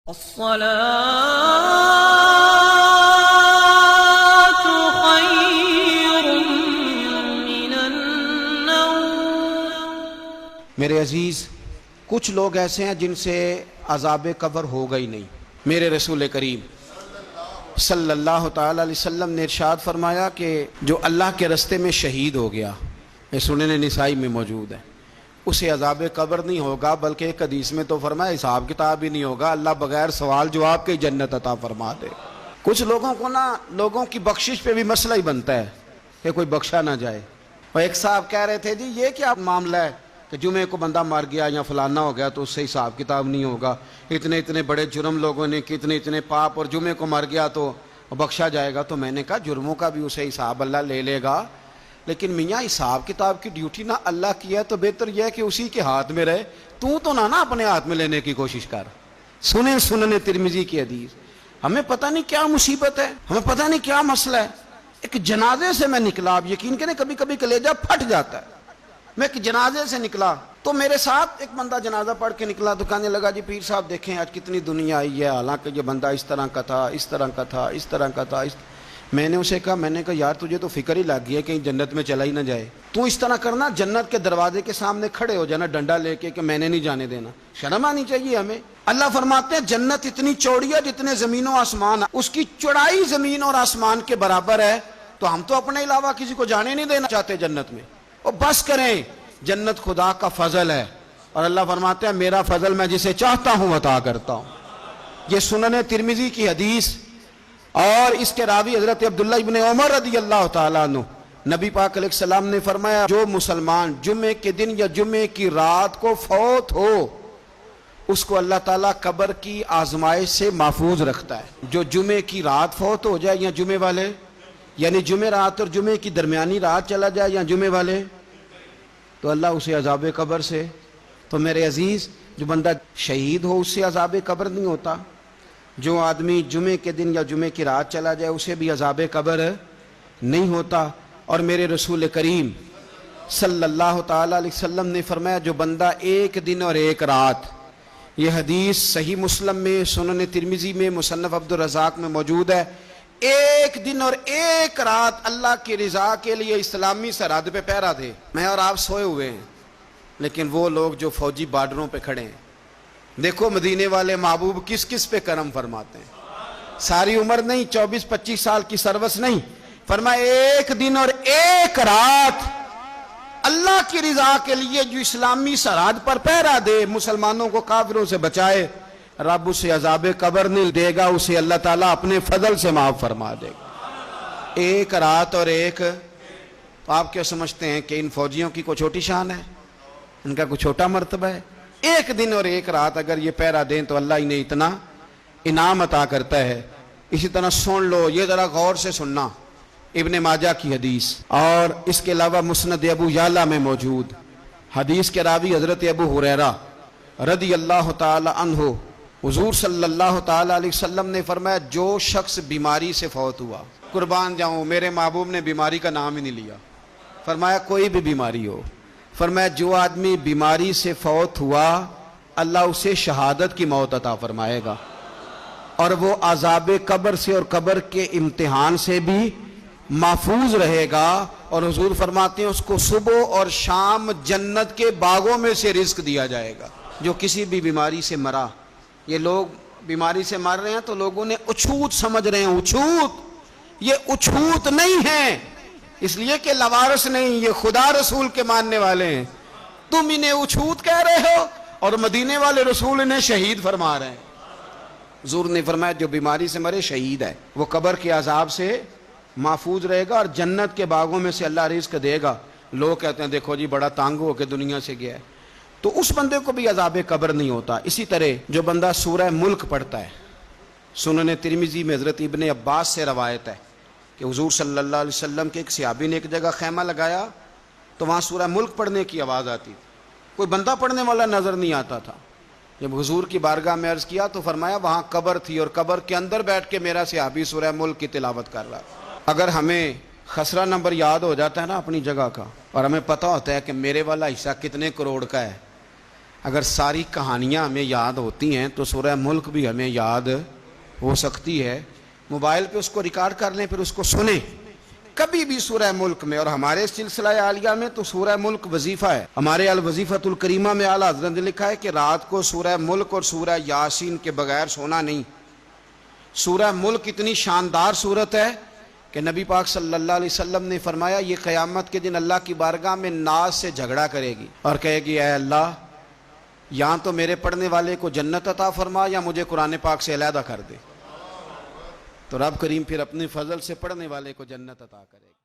الصلاة خير من النوم۔ میرے عزیز، کچھ لوگ ایسے ہیں جن سے عذاب قبر ہوگا ہی نہیں۔ میرے رسول کریم صلی اللہ تعالی علیہ وسلم نے ارشاد فرمایا کہ جو اللہ کے رستے میں شہید ہو گیا، یہ سنن نسائی میں موجود ہے، اسے عذاب قبر نہیں ہوگا، بلکہ ایک حدیث میں تو فرمایا حساب کتاب ہی نہیں ہوگا، اللہ بغیر سوال جواب کے جنت عطا فرما دے۔ کچھ لوگوں کو لوگوں کی بخشش پہ بھی مسئلہ ہی بنتا ہے کہ کوئی بخشا نہ جائے۔ اور ایک صاحب کہہ رہے تھے جی یہ کیا معاملہ ہے کہ جمعے کو بندہ مر گیا یا فلانا ہو گیا تو اس سے حساب کتاب نہیں ہوگا، اتنے بڑے جرم لوگوں نے کی، اتنے پاپ، اور جمعے کو مر گیا تو بخشا جائے گا۔ تو میں نے کہا جرموں کا بھی اسے حساب اللہ لے لے گا، لیکن میاں حساب کتاب کی ڈیوٹی نہ اللہ کی ہے تو بہتر یہ ہے کہ اسی کے ہاتھ میں رہے، تو نہ اپنے ہاتھ میں لینے کی کوشش کر۔ سنن ترمذی کی حدیث۔ ہمیں پتہ نہیں کیا مصیبت ہے، ہمیں پتہ نہیں کیا مسئلہ ہے۔ ایک جنازے سے میں نکلا، آپ یقین کریں کبھی کبھی کلیجہ پھٹ جاتا ہے۔ میں ایک جنازے سے نکلا تو میرے ساتھ ایک بندہ جنازہ پڑھ کے نکلا تو کہنے لگا جی پیر صاحب دیکھیں آج کتنی دنیا آئی ہے، حالانکہ یہ بندہ اس طرح کا تھا، اس طرح کا تھا، اس طرح کا تھا۔ میں نے اسے کہا یار تجھے تو فکر ہی لگ گئی ہے کہیں جنت میں چلا ہی نہ جائے، تو اس طرح کرنا جنت کے دروازے کے سامنے کھڑے ہو جانا ڈنڈا لے کے کہ میں نے نہیں جانے دینا۔ شرم آنی چاہیے ہمیں۔ اللہ فرماتے ہیں جنت اتنی چوڑی ہے جتنے زمین و آسمان، اس کی چوڑائی زمین اور آسمان کے برابر ہے، تو ہم تو اپنے علاوہ کسی کو جانے نہیں دینا چاہتے جنت میں۔ اور بس کریں، جنت خدا کا فضل ہے، اور اللہ فرماتے ہیں میرا فضل میں جسے چاہتا ہوں عطا کرتا ہوں۔ یہ سنن ترمذی کی حدیث، اور اس کے راوی حضرت عبداللہ ابن عمر رضی اللہ تعالیٰ عنہ، نبی پاک علیہ السلام نے فرمایا جو مسلمان جمعے کے دن یا جمعے کی رات کو فوت ہو، اس کو اللہ تعالیٰ قبر کی آزمائش سے محفوظ رکھتا ہے۔ جو جمعے کی رات فوت ہو جائے یا جمعے والے، یعنی جمعے رات اور جمعے کی درمیانی رات چلا جائے یا جمعے والے، تو اللہ اسے عذاب قبر سے، تو میرے عزیز جو بندہ شہید ہو اس سے عذاب قبر نہیں ہوتا، جو آدمی جمعے کے دن یا جمعے کی رات چلا جائے اسے بھی عذاب قبر نہیں ہوتا۔ اور میرے رسول کریم صلی اللہ تعالیٰ علیہ وسلم نے فرمایا جو بندہ ایک دن اور ایک رات، یہ حدیث صحیح مسلم میں، سنن ترمذی میں، مصنف عبدالرزاق میں موجود ہے، ایک دن اور ایک رات اللہ کی رضا کے لیے اسلامی سرحد پہ پہرا دے۔ میں اور آپ سوئے ہوئے ہیں، لیکن وہ لوگ جو فوجی بارڈروں پہ کھڑے ہیں، دیکھو مدینے والے محبوب کس کس پہ کرم فرماتے ہیں۔ ساری عمر نہیں، 24-25 سال کی سروس نہیں، فرمایا ایک دن اور ایک رات اللہ کی رضا کے لیے جو اسلامی سرحد پر پہرا دے، مسلمانوں کو کافروں سے بچائے، رب اسے عذاب قبر نہیں دے گا، اسے اللہ تعالیٰ اپنے فضل سے معاف فرما دے گا۔ ایک رات اور ایک، آپ کیا سمجھتے ہیں کہ ان فوجیوں کی کوئی چھوٹی شان ہے، ان کا کوئی چھوٹا مرتبہ ہے؟ ایک دن اور ایک رات اگر یہ پہرا دیں تو اللہ انہیں اتنا انعام عطا کرتا ہے۔ اسی طرح سن لو، یہ ذرا غور سے سننا، ابن ماجہ کی حدیث، اور اس کے علاوہ مسند ابو یعلا میں موجود حدیث کے راوی حضرت ابو ہریرہ رضی اللہ تعالی عنہ، حضور صلی اللہ تعالی علیہ وسلم نے فرمایا جو شخص بیماری سے فوت ہوا، قربان جاؤں میرے محبوب نے بیماری کا نام ہی نہیں لیا، فرمایا کوئی بھی بیماری ہو، فرمایا جو آدمی بیماری سے فوت ہوا اللہ اسے شہادت کی موت عطا فرمائے گا، اور وہ عذاب قبر سے اور قبر کے امتحان سے بھی محفوظ رہے گا، اور حضور فرماتے ہیں اس کو صبح اور شام جنت کے باغوں میں سے رزق دیا جائے گا۔ جو کسی بھی بیماری سے مرا، یہ لوگ بیماری سے مر رہے ہیں تو لوگوں نے اچھوت سمجھ رہے ہیں، اچھوت، یہ اچھوت نہیں ہے، اس لیے کہ لوارث نہیں، یہ خدا رسول کے ماننے والے ہیں، تم انہیں اچھوت کہہ رہے ہو، اور مدینے والے رسول انہیں شہید فرما رہے ہیں۔ حضور نے فرمایا جو بیماری سے مرے شہید ہے، وہ قبر کے عذاب سے محفوظ رہے گا اور جنت کے باغوں میں سے اللہ رزق دے گا۔ لوگ کہتے ہیں دیکھو جی بڑا تانگ ہو کے دنیا سے گیا ہے، تو اس بندے کو بھی عذاب قبر نہیں ہوتا۔ اسی طرح جو بندہ سورہ ملک پڑھتا ہے، سنن ترمذی میں حضرت ابن عباس سے روایت ہے کہ حضور صلی اللہ علیہ وسلم کے ایک صحابی نے ایک جگہ خیمہ لگایا تو وہاں سورہ ملک پڑھنے کی آواز آتی، کوئی بندہ پڑھنے والا نظر نہیں آتا تھا۔ جب حضور کی بارگاہ میں عرض کیا تو فرمایا وہاں قبر تھی، اور قبر کے اندر بیٹھ کے میرا صحابی سورہ ملک کی تلاوت کر رہا۔ اگر ہمیں خسرہ نمبر یاد ہو جاتا ہے نا اپنی جگہ کا، اور ہمیں پتہ ہوتا ہے کہ میرے والا حصہ کتنے کروڑ کا ہے، اگر ساری کہانیاں ہمیں یاد ہوتی ہیں تو سورہ ملک بھی ہمیں یاد ہو سکتی ہے. موبائل پہ اس کو ریکارڈ کر لیں، پھر اس کو سنیں. کبھی بھی سورہ ملک میں، اور ہمارے سلسلہ عالیہ میں تو سورہ ملک وظیفہ ہے. ہمارے الوظیفۃ الکریمہ میں اعلیٰ حضرت نے لکھا ہے کہ رات کو سورہ ملک اور سورہ یاسین کے بغیر سونا نہیں. سورہ ملک اتنی شاندار صورت ہے کہ نبی پاک صلی اللہ علیہ وسلم نے فرمایا یہ قیامت کے دن اللہ کی بارگاہ میں ناز سے جھگڑا کرے گی اور کہے گی اے اللہ، یہاں تو میرے پڑھنے والے کو جنت عطا فرما یا مجھے قرآن پاک سے علیحدہ کر دے. تو رب کریم پھر اپنے فضل سے پڑھنے والے کو جنت عطا کرے گا.